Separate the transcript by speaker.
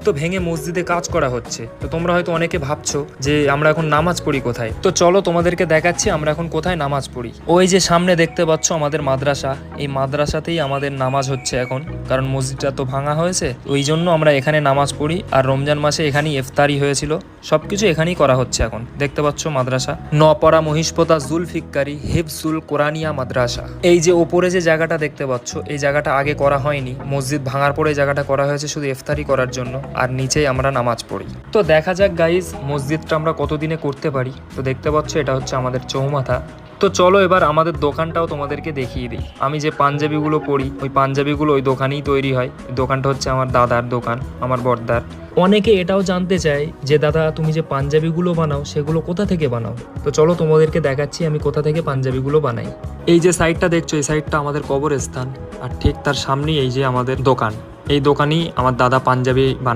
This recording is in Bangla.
Speaker 1: তো ভেঙে মসজিদে কাজ করা হচ্ছে। তো তোমরা হয়তো অনেকে ভাবছো যে আমরা এখন নামাজ পড়ি কোথায়। তো চলো তোমাদেরকে দেখাচ্ছি আমরা এখন কোথায় নামাজ পড়ি। ওই যে সামনে দেখতে পাচ্ছ আমাদের মাদ্রাসা, এই মাদ্রাসাতেই আমাদের নামাজ হচ্ছে এখন, কারণ মসজিদটা তো ভাঙা হয়েছে, ওই জন্য আমরা এখানে নামাজ পড়ি। আর রমজান মাসে এখানেই ইফতারি হয়েছিল, সবকিছু এখানেই করা হচ্ছে এখন। দেখতে পাচ্ছ মাদ্রাসা, নপাড়া মহিষপতা জুলফিকারি হিফজুল কোরআনিয়া মাদ্রাসা। এই যে ওপরে যে জায়গাটা দেখতে পাচ্ছ, এই জায়গাটা আগে করা হয়নি, মসজিদ ভাঙার পরে এই জায়গাটা করা হয়েছে শুধু ইফতারি করার জন্য, আর নিচেই আমরা নামাজ পড়ি। তো দেখা যাক গাইজ মসজিদটা আমরা কতদিনে করতে পারি। তো দেখতে পাচ্ছ এটা হচ্ছে আমাদের চৌমাথা। তো চলো এবার আমাদের দোকানটাও তোমাদেরকে দেখিয়ে দিই। আমি যে পাঞ্জাবিগুলো পরি, ওই পাঞ্জাবিগুলো ওই দোকানেই তৈরি হয়। দোকানটা হচ্ছে আমার দাদার দোকান, আমার বড়দার। অনেকে এটাও জানতে চায় যে দাদা তুমি যে পাঞ্জাবিগুলো বানাও সেগুলো কোথা থেকে বানাও। তো চলো তোমাদেরকে দেখাচ্ছি আমি কোথা থেকে পাঞ্জাবিগুলো বানাই। এই যে সাইডটা দেখছো, এই সাইডটা আমাদের কবরস্থান, আর ঠিক তার সামনেই এই যে আমাদের দোকান। এই দোকানেই আমার দাদা পাঞ্জাবি বানায়।